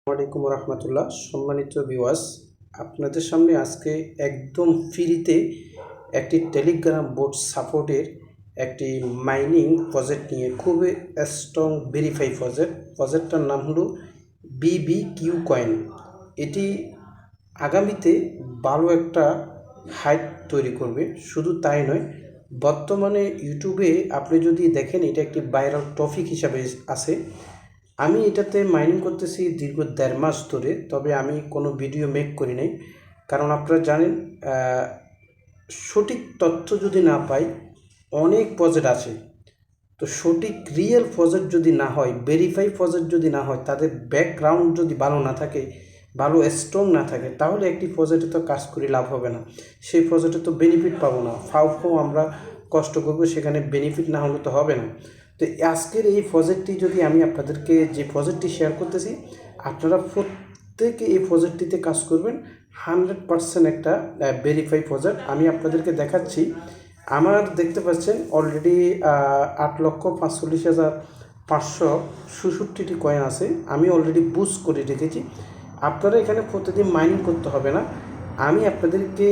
আসসালামাইকুম রহমতুল্লাহ। সম্মানিত ভিউয়ার্স, আপনাদের সামনে আজকে একদম ফ্রিতে একটি টেলিগ্রাম বোট সাপোর্টের একটি মাইনিং প্রজেক্ট নিয়ে খুবই স্ট্রং ভেরিফাই প্রজেক্টটার নাম হলো BBQ কয়েন। এটি আগামীতে ভালো একটা হাইপ তৈরি করবে। শুধু তাই নয়, বর্তমানে ইউটিউবে আপনি যদি দেখেন এটা একটি ভাইরাল টপিক হিসাবে আছে। আমি এটাতে মাইনিং করতেছি দীর্ঘ 1.5 মাস ধরে, তবে আমি কোনো ভিডিও মেক করি নাই। কারণ আপনারা জানেন, সঠিক তথ্য যদি না পাই, অনেক প্রজেক্ট আছে, তো সঠিক রিয়েল প্রজেক্ট যদি না হয়, ভেরিফাই প্রজেক্ট যদি না হয়, তাদের ব্যাকগ্রাউন্ড যদি ভালো না থাকে, ভালো স্ট্রং না থাকে, তাহলে একটি প্রজেক্টে তো কাজ করে লাভ হবে না। সেই প্রজেক্টে তো বেনিফিট পাবো না। ফাও আমরা কষ্ট করবো, সেখানে বেনিফিট না হলে তো হবে না। তো আজকের এই প্রজেক্টটি যদি আমি আপনাদেরকে যে প্রজেক্টটি শেয়ার করতেছি, আপনারা প্রত্যেকে এই প্রজেক্টটিতে কাজ করবেন। 100% একটা ভেরিফাই প্রজেক্ট আমি আপনাদেরকে দেখাচ্ছি। আমার দেখতে পাচ্ছেন অলরেডি 8,45,567টি কয়েন আছে। আমি অলরেডি বুস্ট করে রেখেছি। আপনারা এখানে প্রতিদিন মাইনিং করতে হবে না। আমি আপনাদেরকে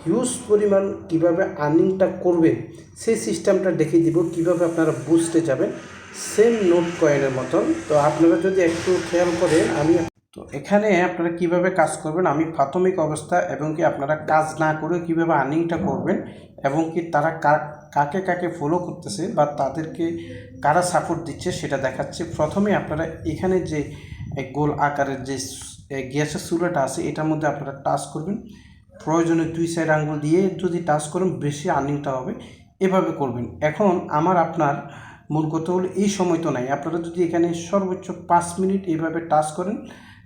হিউজ পরিমাণ কীভাবে আর্নিংটা করবেন সেই সিস্টেমটা দেখিয়ে দিব, কীভাবে আপনারা বুস্টে যাবেন সেম নোট কয়েনের মতন। তো আপনারা যদি একটু খেয়াল করেন, তো এখানে আপনারা কিভাবে কাজ করবেন, আমি প্রাথমিক অবস্থা এবং কি আপনারা কাজ না করে কিভাবে আর্নিংটা করবেন এবং কি তারা কাকে কাকে ফলো করতেছে বা তাদেরকে কারা সাপোর্ট দিচ্ছে সেটা দেখাচ্ছে। প্রথমে আপনারা এখানে যে গোল আকারের যে গ্যাসের চুলাটা আছে, এটার মধ্যে আপনারা টাচ করবেন। প্রয়োজনে 2 সাইড আঙ্গুল দিয়ে যদি টাচ করেন, বেশি আর্নিংটা হবে। এভাবে করবেন। এখন আপনার মূল কথা হলো, এই সময় তো নাই। আপনারা যদি এখানে সর্বোচ্চ 5 মিনিট এইভাবে টাচ করেন,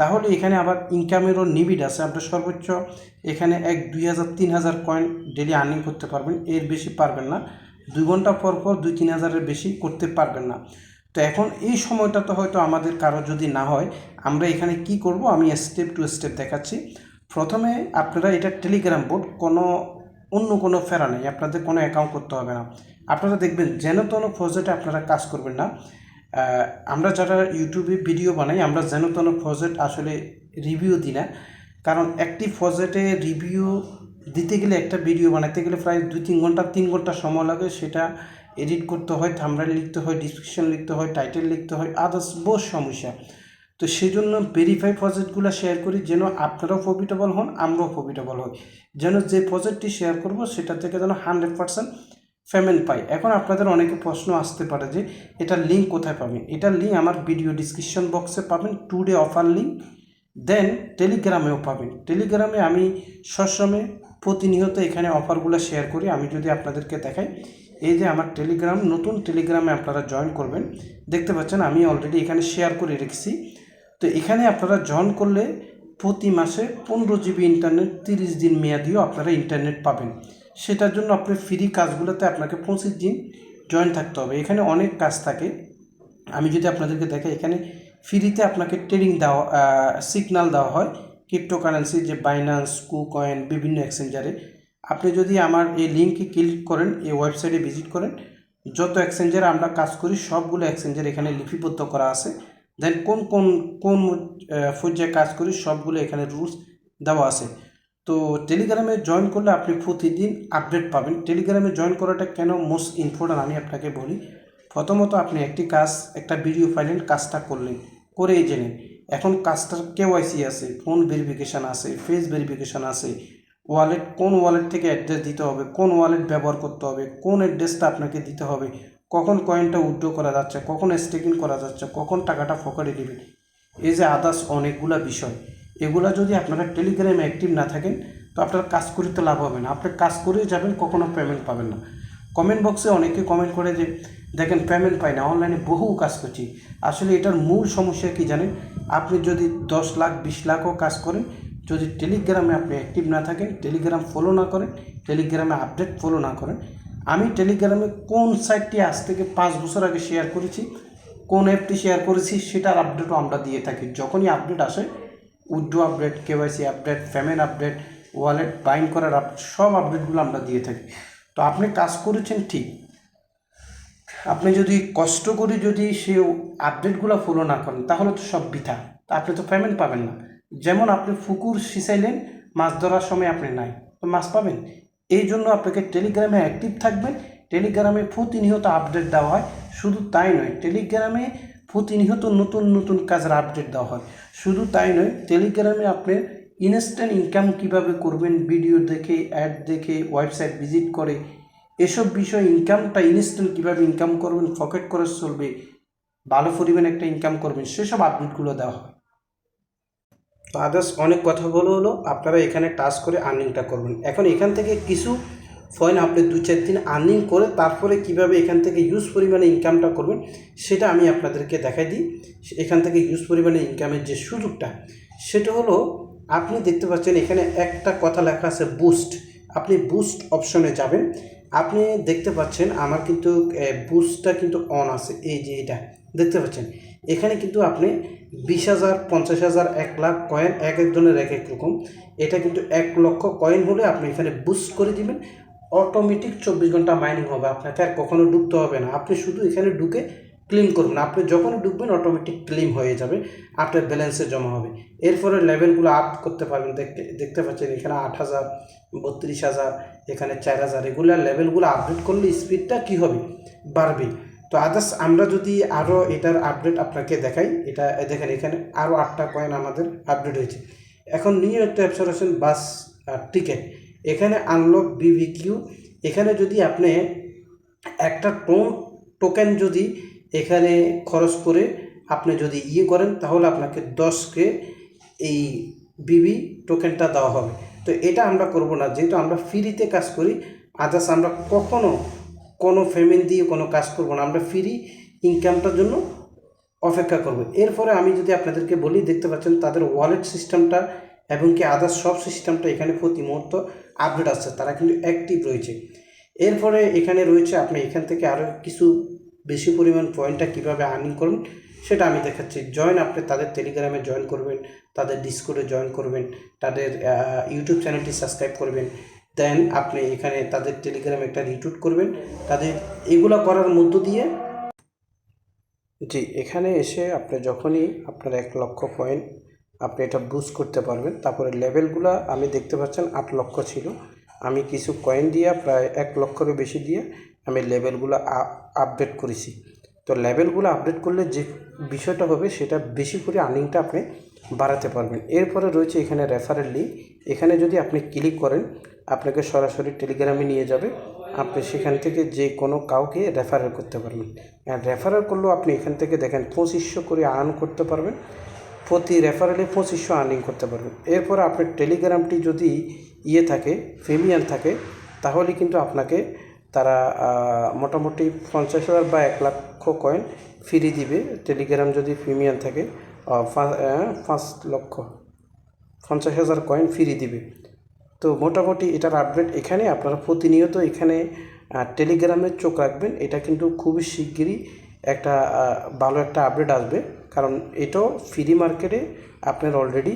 তাহলে এখানে আবার ইনকামেরও লিমিট আছে। আপনার সর্বোচ্চ এখানে 2,000 3,000 কয়েন ডেলি আর্নিং করতে পারবেন, এর বেশি পারবেন না। 2 ঘন্টা পর 2-3,000-এর বেশি করতে পারবেন না। তো এখন এই সময়টা তো হয়তো আমাদের কারো যদি না হয়, আমরা এখানে কি করব, আমি স্টেপ টু স্টেপ দেখাচ্ছি। প্রথমে আপনারা এটা টেলিগ্রাম বোট, অন্য কোনো ফেরা নেই, আপনাদের কোনো অ্যাকাউন্ট করতে হবে না। আপনারা দেখবেন যেন তেন প্রজেক্টে আপনারা কাজ করবেন না। আমরা যারা ইউটিউবে ভিডিও বানাই, আমরা যেন তেন প্রজেক্ট আসলে রিভিউ দিই না। কারণ একটি প্রজেক্টে রিভিউ দিতে গেলে, একটা ভিডিও বানাতে গেলে প্রায় 2-3 ঘন্টা 3 ঘন্টা সময় লাগে। সেটা এডিট করতে হয়, থাম্বনেল লিখতে হয়, ডিসক্রিপশন লিখতে হয়, টাইটেল লিখতে হয়, আদার্স বহু সমস্যা। তো সেই জন্য ভেরিফাই প্রজেক্টগুলো শেয়ার করি, যেন আপনারাও প্রফিটেবল হন, আমরাও প্রফিটেবল হই। যেন যে প্রজেক্টটি শেয়ার করব সেটা থেকে যেন 100% পেমেন্ট পাই। এখন আপনাদের অনেকে প্রশ্ন আসতে পারে যে এটার লিঙ্ক কোথায় পাবেন। এটার লিঙ্ক আমার ভিডিও ডিসক্রিপশন বক্সে পাবেন, টুডে অফার লিঙ্ক। দেন টেলিগ্রামেও পাবেন। টেলিগ্রামে আমি সবসময় প্রতিনিয়ত এখানে অফারগুলো শেয়ার করি। আমি যদি আপনাদেরকে দেখাই, এই যে আমার টেলিগ্রাম, নতুন টেলিগ্রামে আপনারা জয়েন করবেন। দেখতে পাচ্ছেন আমি অলরেডি এখানে শেয়ার করে রেখেছি। তো এখানে আপনারা জয়েন করলে প্রতি মাসে 15 জিবি ইন্টারনেট, 30 দিন মেয়াদিও আপনারা ইন্টারনেট পাবেন। সেটার জন্য আপনি ফ্রি কাজগুলোতে আপনাকে 25 দিন জয়েন থাকতে হবে। এখানে অনেক কাজ থাকে। আমি যদি আপনাদেরকে দেখাই, এখানে ফ্রিতে আপনাকে ট্রেডিং দেওয়া, সিগন্যাল দেওয়া হয় ক্রিপ্টোকারেন্সি, যে বাইন্যান্স, কুকয়েন, বিভিন্ন এক্সচেঞ্জারে। আপনি যদি আমার এই লিঙ্কে ক্লিক করেন, এই ওয়েবসাইটে ভিজিট করেন, যত এক্সচেঞ্জারে আমরা কাজ করি সবগুলো এক্সচেঞ্জার এখানে লিপিবদ্ধ করা আছে। দেন কোন কোন কোন পর্যায়ে কাজ করি সবগুলো এখানে রুলস দেওয়া আছে। তো টেলিগ্রামে জয়েন করলে আপনি প্রতিদিন আপডেট পাবেন। টেলিগ্রামে জয়েন করাটা কেন মোস্ট ইম্পর্ট্যান্ট আমি আপনাকে বলি। প্রথমত আপনি একটা ভিডিও পাইলেন, কাজটা করলেন, করেই জেনে এখন কাজটার KYC আছে, ফোন ভেরিফিকেশান আছে, ফেস ভেরিফিকেশান আছে, কোন ওয়ালেট থেকে অ্যাড্রেস দিতে হবে, কোন ওয়ালেট ব্যবহার করতে হবে, কোন অ্যাড্রেসটা আপনাকে দিতে হবে, কখন কয়েনটা উইথড্র করা যাচ্ছে, কখন স্টেকিং করা যাচ্ছে, কখন টাকাটা ফকারে দেবেন, এই যে আদার্স অনেকগুলা বিষয়। এগুলা যদি আপনারা টেলিগ্রামে অ্যাক্টিভ না থাকেন, তো আপনার কাজ করতে লাভ হবে না। আপনি কাজ করেই যাবেন, কখনো পেমেন্ট পাবেন না। কমেন্ট বক্সে অনেকে কমেন্ট করে যে দেখেন পেমেন্ট পাই না, অনলাইনে বহু কাজ করছি। আসলে এটার মূল সমস্যা কি জানেন? আপনি যদি 10 লাখ 20 লাখও কাজ করেন, যদি টেলিগ্রামে আপনি অ্যাক্টিভ না থাকেন, টেলিগ্রাম ফলো না করেন, টেলিগ্রামে আপডেট ফলো না করেন। আমি টেলিগ্রামে কোন সাইটটি আজ থেকে 5 বছর আগে শেয়ার করেছি, কোন অ্যাপটি শেয়ার করেছি, সেটার আপডেটও আমরা দিয়ে থাকি। যখনই আপডেট আসে, withdraw update, KYC update, payment update, wallet bind করার আপডেট, সব আপডেটগুলো আমরা দিয়ে থাকি। তো আপনি কাজ করেছেন ঠিক, আপনি যদি কষ্ট করে যদি সে আপডেটগুলো ফলো না করেন, তাহলে তো সব বৃথা। তো আপনি তো পেমেন্ট পাবেন না। যেমন আপনি পুকুর সিঁচাইলেন, মাছ ধরার সময় আপনি নাই, তো মাছ পাবেন? এই জন্য আপনাকে টেলিগ্রামে অ্যাক্টিভ থাকবেন। টেলিগ্রামে প্রতিনিয়ত আপডেট দেওয়া হয়। শুধু তাই নয়, টেলিগ্রামে প্রতিনিয়ত নতুন নতুন কাজের আপডেট দেওয়া হয়। শুধু তাই নয়, টেলিগ্রামে আপনি ইনস্ট্যান্ট ইনকাম কিভাবে করবেন, ভিডিও দেখে, অ্যাড দেখে, ওয়েবসাইট ভিজিট করে, এসব বিষয়ে ইনকামটা ইনস্ট্যান্ট কীভাবে ইনকাম করবেন, পকেট খরচ চলবে, ভালো পরিমাণে একটা ইনকাম করবেন, সেসব আপডেটগুলো দেওয়া হয়। তো আদার্স অনেক কথা হলো, আপনারা এখানে টাচ করে আর্নিংটা করবেন। এখন এখান থেকে কিছু পয়েন্ট আপনি 2-4 দিন আর্নিং করে তারপরে কিভাবে এখান থেকে হিউজ পরিমাণে ইনকামটা করবেন সেটা আমি আপনাদেরকে দেখাই দিই। এখান থেকে হিউজ পরিমাণে ইনকামের যে সুযোগটা, সেটা হলো আপনি দেখতে পাচ্ছেন এখানে একটা কথা লেখা আছে বুস্ট। আপনি বুস্ট অপশনে যাবেন। আপনি দেখতে পাচ্ছেন আমার কিন্তু বুস্টটা কিন্তু অন আছে, এই যে এটা দেখতে পাচ্ছেন। এখানে কিন্তু আপনি 20,000, 50,000, 1 লাখ কয়েন, এক একজনের এক এক রকম। এটা কিন্তু 1 লক্ষ কয়েন হলে আপনি এখানে বুস্ট করে দিবেন, অটোমেটিক 24 ঘন্টা মাইনিং হবে। আপনাকে আর কখনো ডুবতে হবে না, আপনি শুধু এখানে ঢুকে ক্লেম করবেন। আপনি যখন ঢুকবেন অটোমেটিক ক্লেম হয়ে যাবে, আপনার ব্যালেন্সে জমা হবে। এরপরে লেভেলগুলো আপ করতে পারবেন। দেখতে পাচ্ছেন এখানে 8,000, 32,000, এখানে 4,000, এগুলো লেভেলগুলো আপডেট করলে স্পিডটা কী হবে, বাড়বে। তো আদার্স আমরা যদি আরও এটার আপডেট আপনাকে দেখাই, এটা দেখেন এখানে আরও 8টা কয়েন আমাদের আপডেট হয়েছে। এখন নিউ একটা অ্যাপসন বাস টিকেট, এখানে আনলক বিভিকিউ। এখানে যদি আপনি একটা টোকেন যদি এখানে খরচ করে আপনি যদি করেন, তাহলে আপনাকে 10কে এই বিবি টোকেনটা দেওয়া হবে। তো এটা আমরা করব না, যেহেতু আমরা ফ্রিতে কাজ করি। আদার্স আমরা কখনো কোনো পেমেন্ট দিয়ে কোনো কাজ করব না, আমরা ফ্রি ইনকামটার জন্য অপেক্ষা করব। এরপরে আমি যদি আপনাদেরকে বলি, দেখতে পাচ্ছেন তাদের ওয়ালেট সিস্টেমটা এবং কি আদার্স সব সিস্টেমটা এখানে প্রতি মুহূর্ত আপডেট আসছে, তারা কিন্তু অ্যাক্টিভ রয়েছে। এরপরে এখানে রয়েছে আপনি এখান থেকে আরও কিছু বেশি পরিমাণ পয়েন্টটা কীভাবে আর্নিং করবেন সেটা আমি দেখাচ্ছি। আপনি তাদের টেলিগ্রামে জয়েন করবেন, তাদের ডিসকর্ডে জয়েন করবেন, তাদের ইউটিউব চ্যানেলটি সাবস্ক্রাইব করবেন। দেন আপনি এখানে তাদের টেলিগ্রামে একটা রিটুইট করবেন। তাদের এগুলো করার মধ্য দিয়ে এখানে এসে আপনি যখনই আপনার 1 লক্ষ পয়েন্ট আপনি এটা বুস্ট করতে পারবেন। তারপরে লেভেলগুলো আমি দেখতে পাচ্ছেন 8 লক্ষ ছিল, আমি কিছু কয়েন দিয়ে প্রায় 1 লক্ষেরও বেশি দিয়ে আমি লেভেলগুলো আপডেট করেছি। তো লেভেলগুলো আপডেট করলে যে বিষয়টা হবে সেটা বেশি করে আর্নিংটা আপনি বাড়াতে পারবেন। এরপরে রয়েছে এখানে রেফারেল লিঙ্ক, এখানে যদি আপনি ক্লিক করেন আপনাকে সরাসরি টেলিগ্রামে নিয়ে যাবে। আপনি সেখান থেকে যে কোনো কাউকে রেফারেল করতে পারবেন। রেফারেল করলেও আপনি এখান থেকে দেখেন 2500 করে আর্ন করতে পারবেন, প্রতি রেফারেলে 2500 আর্নিং করতে পারবেন। এরপর আপনার টেলিগ্রামটি যদি থাকে, প্রিমিয়াম থাকে, তাহলে কিন্তু আপনাকে তারা মোটামুটি 50,000 বা 1 লক্ষ কয়েন ফ্রি দিবে। টেলিগ্রাম যদি প্রিমিয়াম থাকে 5,50,000 কয়েন ফ্রি দিবে। তো মোটামুটি এটার আপডেট এখানে আপনারা প্রতিনিয়ত এখানে টেলিগ্রামে চোখ রাখবেন। এটা কিন্তু খুবই শিগগিরই একটা ভালো একটা আপডেট আসবে, কারণ এটাও ফ্রি মার্কেটে আপনার অলরেডি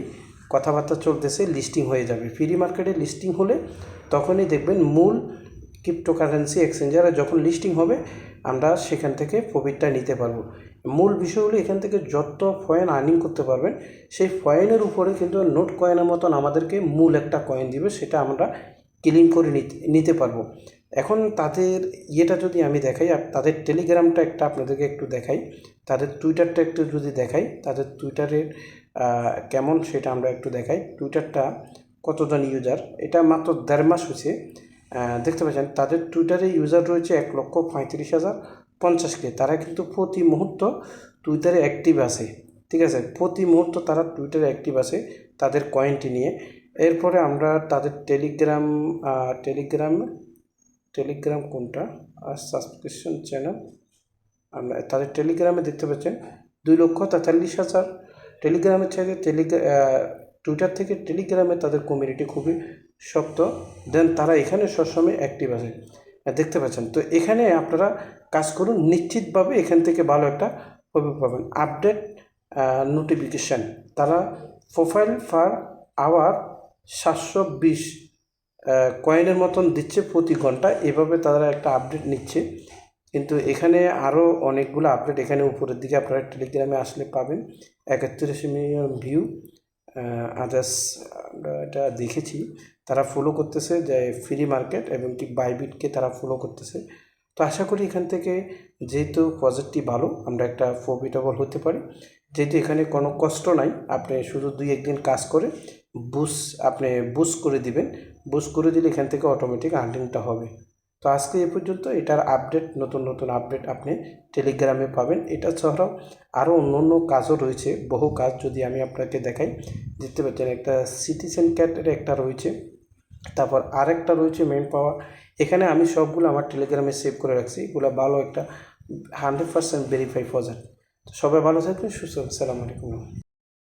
কথাবার্তা চলতেছে, লিস্টিং হয়ে যাবে। ফ্রি মার্কেটে লিস্টিং হলে তখনই দেখবেন মূল ক্রিপ্টোকারেন্সি এক্সচেঞ্জারে যখন লিস্টিং হবে আমরা সেখান থেকে প্রফিটটা নিতে পারবো। মূল বিষয় হলো এখান থেকে যত কয়েন আর্নিং করতে পারবেন সেই কয়েনের উপরে কিন্তু নোট কয়েনের মতন আমাদেরকে মূল একটা কয়েন দিবে, সেটা আমরা ক্লেম করে নিতে পারবো। এখন তাদের যদি আমি দেখাই, তাদের টেলিগ্রামটা একটা আপনাদেরকে একটু দেখাই, তাদের টুইটারটা একটু যদি দেখাই, তাদের টুইটারের কেমন সেটা আমরা একটু দেখাই। টুইটারটা কতজন ইউজার, এটা মাত্র 1.5 মাস হয়েছে। দেখতে পাচ্ছেন তাদের টুইটারে ইউজার রয়েছে 1,35,050 তারা কিন্তু প্রতি মুহূর্ত টুইটারে অ্যাক্টিভ আছে, ঠিক আছে, প্রতি মুহূর্ত তারা টুইটারে অ্যাক্টিভ আছে তাদের কয়েনটি নিয়ে। এরপরে আমরা তাদের টেলিগ্রাম কোনটা আর সাবস্ক্রিপশন চ্যানেল, আমরা তাদের টেলিগ্রামে দেখতে পাচ্ছেন 2,43,000 টেলিগ্রামের থেকে টুইটার থেকে টেলিগ্রামে তাদের কমিউনিটি খুবই শক্ত। দেন তারা এখানে সবসময় অ্যাক্টিভ আছে, দেখতে পাচ্ছেন। তো এখানে আপনারা কাজ করুন, নিশ্চিতভাবে এখান থেকে ভালো একটা প্রফিট পাবেন। আপডেট নোটিফিকেশান, তারা প্রোফাইল পার আওয়ার 720 কয়েনের মতন দিচ্ছে প্রতি ঘন্টা, এভাবে তারা একটা আপডেট নিচ্ছে। কিন্তু এখানে আরও অনেকগুলো আপডেট এখানে উপরের দিকে আপনারা টেলিগ্রামে আসলে পাবেন। 31 মিলিয়ন ভিউ, আদার্স এটা দেখেছি তারা ফলো করতেছে যে ফ্রি মার্কেট এবং কি বাইবিটকে তারা ফলো করতেছে। তো আশা করি এখান থেকে যেহেতু প্রজেক্টটি ভালো, আমরা একটা প্রফিটেবল হতে পারি। যেহেতু এখানে কোনো কষ্ট নাই, আপনি শুধু 2-1 দিন কাজ করে আপনি বুস্ট করে দিবেন। বুস্ট করে দিলে এখান থেকে অটোমেটিক আর্নিংটা হবে। তো আজকে এ পর্যন্ত। এটার আপডেট, নতুন নতুন আপডেট আপনি টেলিগ্রামে পাবেন। এটা ছাড়াও আরও অন্য কাজও রয়েছে, বহু কাজ যদি আমি আপনাকে দেখাই। দেখতে পাচ্ছেন একটা সিটিজেন ক্যাটের একটা রয়েছে, তারপর আরেকটা রয়েছে মেন পাওয়ার। এখানে আমি সবগুলো আমার টেলিগ্রামে সেভ করে রাখছি। এগুলো ভালো একটা 100% ভেরিফাই প্রজেক্ট। তো সবাই ভালো থাকবেন, সুস্থ। আসসালামু আলাইকুম।